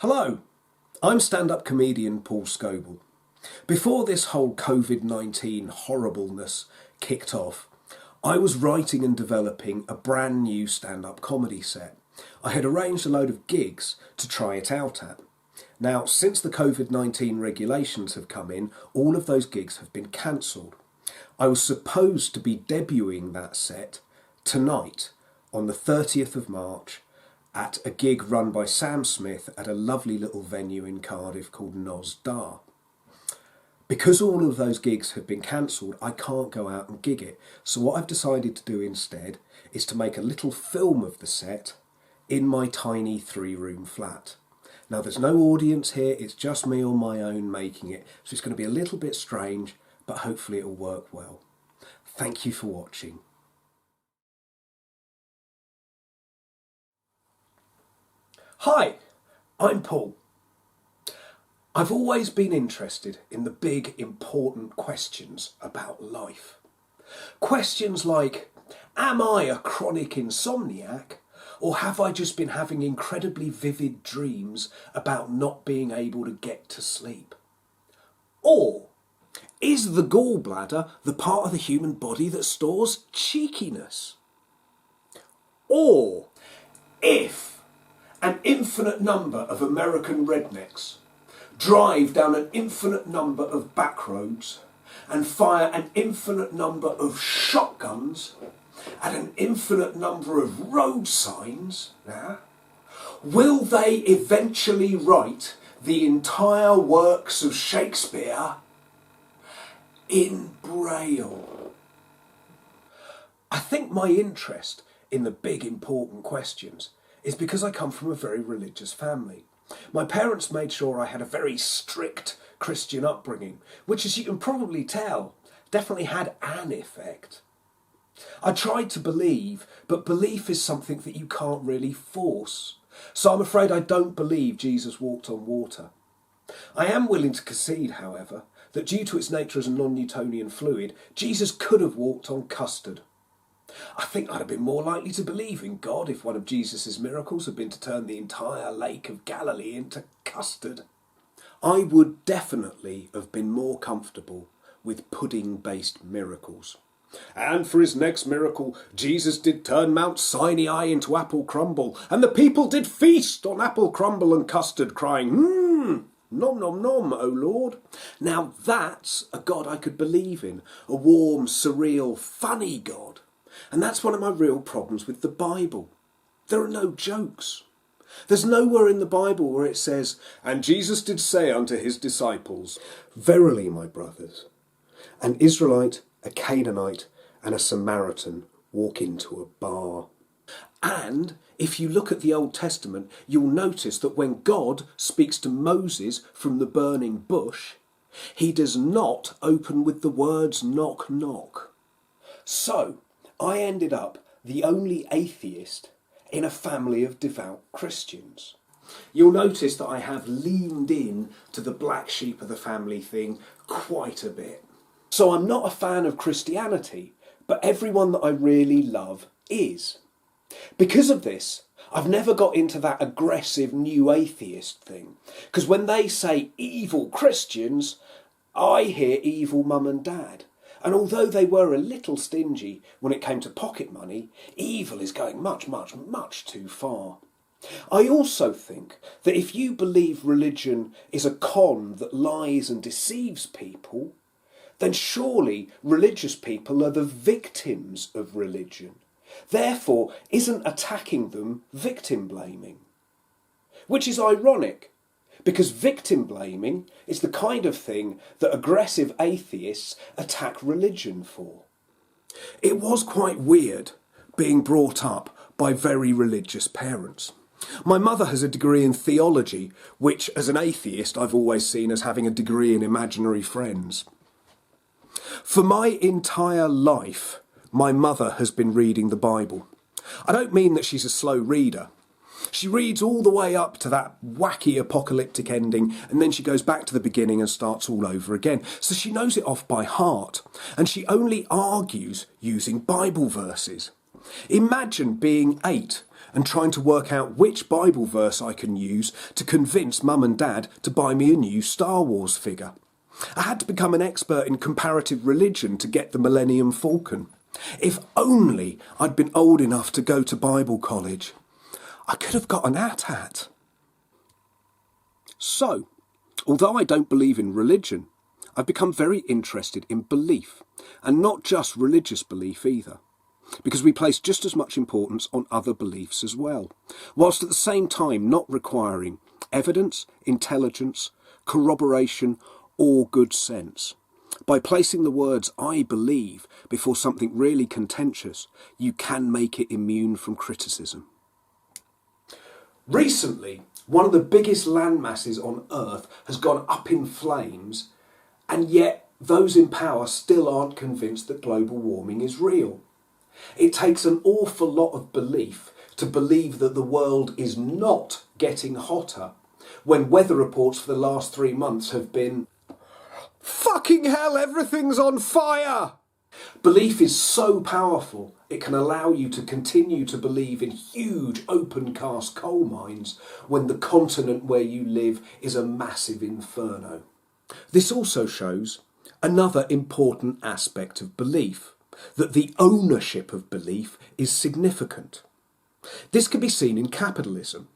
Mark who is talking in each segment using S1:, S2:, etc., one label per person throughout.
S1: Hello, I'm stand-up comedian Paul Scoble. Before this whole COVID-19 horribleness kicked off, I was writing and developing a brand new stand-up comedy set. I had arranged a load of gigs to try it out at. Now, since the COVID-19 regulations have come in, all of those gigs have been cancelled. I was supposed to be debuting that set tonight on the 30th of March at a gig run by Sam Smith at a lovely little venue in Cardiff called Nos Da. Because all of those gigs have been cancelled, I can't go out and gig it. So what I've decided to do instead is to make a little film of the set in my tiny 3-room flat. Now there's no audience here, it's just me on my own making it. So it's going to be a little bit strange, but hopefully it'll work well. Thank you for watching. Hi, I'm Paul. I've always been interested in the big, important questions about life. Questions like, am I a chronic insomniac, or have I just been having incredibly vivid dreams about not being able to get to sleep? Or, is the gallbladder the part of the human body that stores cheekiness? Or, if an infinite number of American rednecks drive down an infinite number of back roads and fire an infinite number of shotguns at an infinite number of road signs, will they eventually write the entire works of Shakespeare in Braille? I think my interest in the big important questions is because I come from a very religious family. My parents made sure I had a very strict Christian upbringing, which, as you can probably tell, definitely had an effect. I tried to believe, but belief is something that you can't really force. So I'm afraid I don't believe Jesus walked on water. I am willing to concede, however, that due to its nature as a non-Newtonian fluid, Jesus could have walked on custard. I think I'd have been more likely to believe in God if one of Jesus' miracles had been to turn the entire Lake of Galilee into custard. I would definitely have been more comfortable with pudding-based miracles. And for his next miracle, Jesus did turn Mount Sinai into apple crumble, and the people did feast on apple crumble and custard, crying, nom nom nom, O Lord. Now that's a God I could believe in, a warm, surreal, funny God. And that's one of my real problems with the Bible. There are no jokes. There's nowhere in the Bible where it says, and Jesus did say unto his disciples, verily, my brothers, an Israelite, a Canaanite, and a Samaritan walk into a bar. And if you look at the Old Testament, you'll notice that when God speaks to Moses from the burning bush, he does not open with the words knock, knock. So, I ended up the only atheist in a family of devout Christians. You'll notice that I have leaned in to the black sheep of the family thing quite a bit. So I'm not a fan of Christianity, but everyone that I really love is. Because of this, I've never got into that aggressive new atheist thing. Because when they say evil Christians, I hear evil mum and dad. And although they were a little stingy when it came to pocket money, evil is going much, much, much too far. I also think that if you believe religion is a con that lies and deceives people, then surely religious people are the victims of religion. Therefore, isn't attacking them victim blaming? Which is ironic, because victim blaming is the kind of thing that aggressive atheists attack religion for. It was quite weird being brought up by very religious parents. My mother has a degree in theology, which as an atheist I've always seen as having a degree in imaginary friends. For my entire life, my mother has been reading the Bible. I don't mean that she's a slow reader. She reads all the way up to that wacky apocalyptic ending, and then she goes back to the beginning and starts all over again. So she knows it off by heart, and she only argues using Bible verses. Imagine being 8 and trying to work out which Bible verse I can use to convince Mum and Dad to buy me a new Star Wars figure. I had to become an expert in comparative religion to get the Millennium Falcon. If only I'd been old enough to go to Bible college. I could have got an AT-AT. So, although I don't believe in religion, I've become very interested in belief, and not just religious belief either, because we place just as much importance on other beliefs as well, whilst at the same time not requiring evidence, intelligence, corroboration, or good sense. By placing the words "I believe" before something really contentious, you can make it immune from criticism. Recently, one of the biggest landmasses on Earth has gone up in flames, and yet those in power still aren't convinced that global warming is real. It takes an awful lot of belief to believe that the world is not getting hotter, when weather reports for the last 3 months have been "Fucking hell, everything's on fire!" Belief is so powerful, it can allow you to continue to believe in huge open-cast coal mines when the continent where you live is a massive inferno. This also shows another important aspect of belief, that the ownership of belief is significant. This can be seen in capitalism.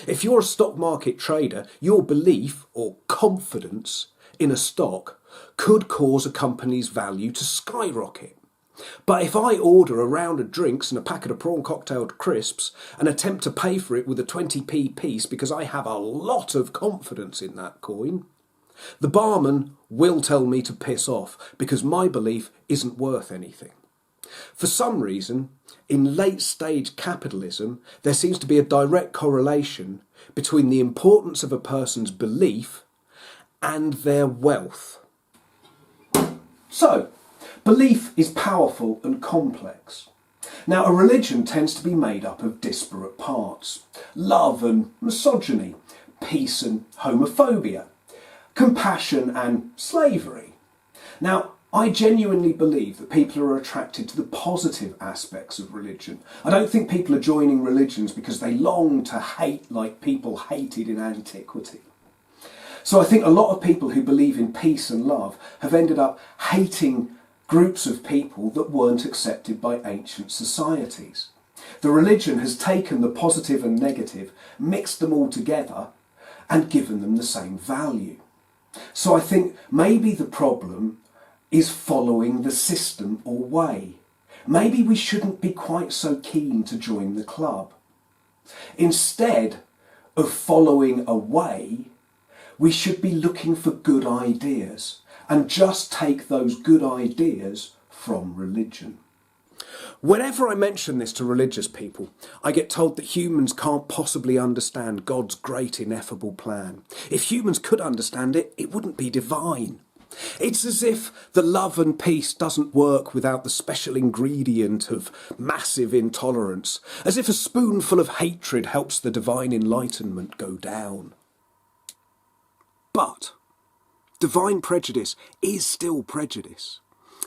S1: If you're a stock market trader, your belief or confidence in a stock could cause a company's value to skyrocket. But if I order a round of drinks and a packet of prawn cocktailed crisps and attempt to pay for it with a 20p piece because I have a lot of confidence in that coin, the barman will tell me to piss off because my belief isn't worth anything. For some reason, in late-stage capitalism, there seems to be a direct correlation between the importance of a person's belief and their wealth. So, belief is powerful and complex. Now, a religion tends to be made up of disparate parts: love and misogyny, peace and homophobia, compassion and slavery. Now, I genuinely believe that people are attracted to the positive aspects of religion. I don't think people are joining religions because they long to hate like people hated in antiquity. So I think a lot of people who believe in peace and love have ended up hating groups of people that weren't accepted by ancient societies. The religion has taken the positive and negative, mixed them all together, and given them the same value. So I think maybe the problem is following the system or way. Maybe we shouldn't be quite so keen to join the club. Instead of following a way, we should be looking for good ideas and just take those good ideas from religion. Whenever I mention this to religious people, I get told that humans can't possibly understand God's great ineffable plan. If humans could understand it, it wouldn't be divine. It's as if the love and peace doesn't work without the special ingredient of massive intolerance, as if a spoonful of hatred helps the divine enlightenment go down. But divine prejudice is still prejudice.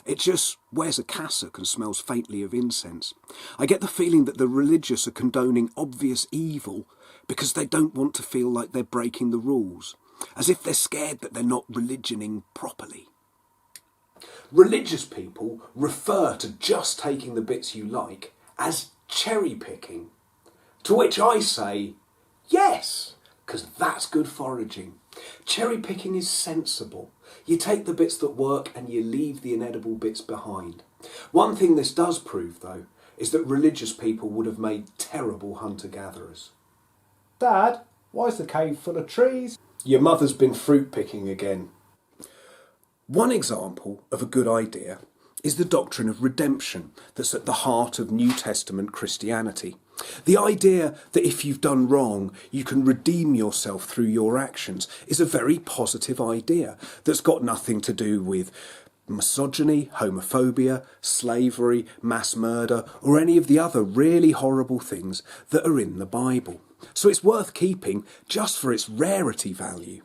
S1: It just wears a cassock and smells faintly of incense. I get the feeling that the religious are condoning obvious evil because they don't want to feel like they're breaking the rules, as if they're scared that they're not religioning properly. Religious people refer to just taking the bits you like as cherry picking, to which I say, yes, because that's good foraging. Cherry picking is sensible. You take the bits that work and you leave the inedible bits behind. One thing this does prove, though, is that religious people would have made terrible hunter-gatherers.
S2: Dad, why is the cave full of trees?
S1: Your mother's been fruit picking again. One example of a good idea is the doctrine of redemption that's at the heart of New Testament Christianity. The idea that if you've done wrong, you can redeem yourself through your actions is a very positive idea that's got nothing to do with misogyny, homophobia, slavery, mass murder, or any of the other really horrible things that are in the Bible. So it's worth keeping just for its rarity value.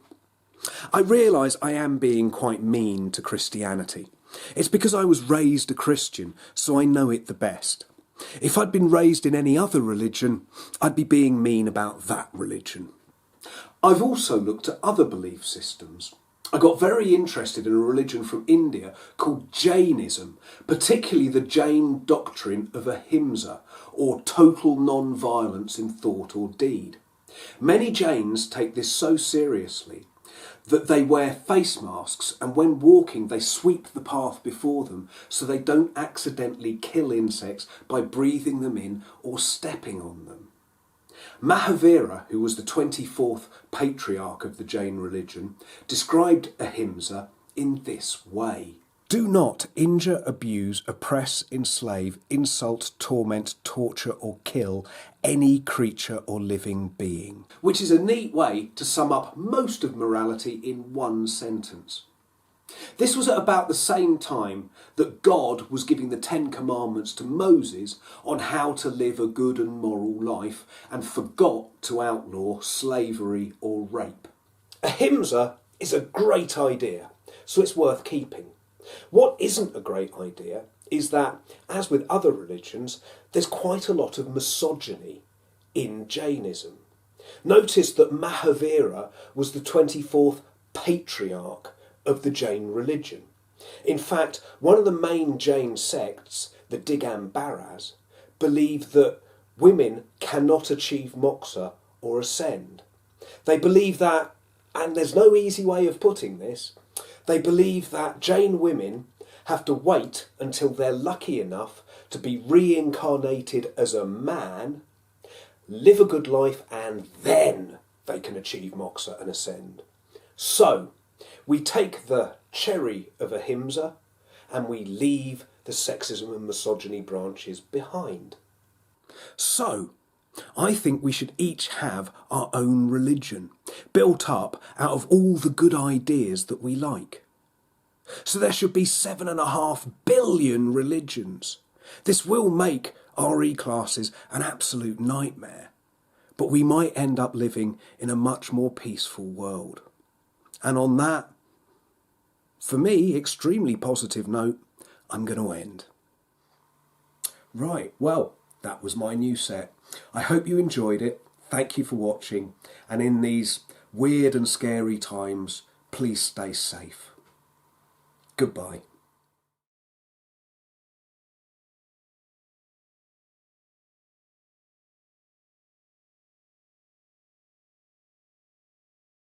S1: I realise I am being quite mean to Christianity. It's because I was raised a Christian, so I know it the best. If I'd been raised in any other religion, I'd be being mean about that religion. I've also looked at other belief systems. I got very interested in a religion from India called Jainism, particularly the Jain doctrine of ahimsa, or total non-violence in thought or deed. Many Jains take this so seriously that they wear face masks, and when walking they sweep the path before them so they don't accidentally kill insects by breathing them in or stepping on them. Mahavira, who was the 24th patriarch of the Jain religion, described ahimsa in this way. Do not injure, abuse, oppress, enslave, insult, torment, torture or kill any creature or living being. Which is a neat way to sum up most of morality in one sentence. This was at about the same time that God was giving the Ten Commandments to Moses on how to live a good and moral life, and forgot to outlaw slavery or rape. Ahimsa is a great idea, so it's worth keeping. What isn't a great idea is that, as with other religions, there's quite a lot of misogyny in Jainism. Notice that Mahavira was the 24th patriarch of the Jain religion. In fact, one of the main Jain sects, the Digambaras, believe that women cannot achieve moksha or ascend. They believe that, and there's no easy way of putting this, they believe that Jain women have to wait until they're lucky enough to be reincarnated as a man, live a good life, and then they can achieve moksha and ascend. So, we take the cherry of ahimsa and we leave the sexism and misogyny branches behind. So, I think we should each have our own religion, built up out of all the good ideas that we like. So there should be 7.5 billion religions. This will make RE classes an absolute nightmare, but we might end up living in a much more peaceful world. And on that, for me, extremely positive note, I'm going to end. Right, well, that was my new set. I hope you enjoyed it. Thank you for watching. And in these weird and scary times, please stay safe. Goodbye.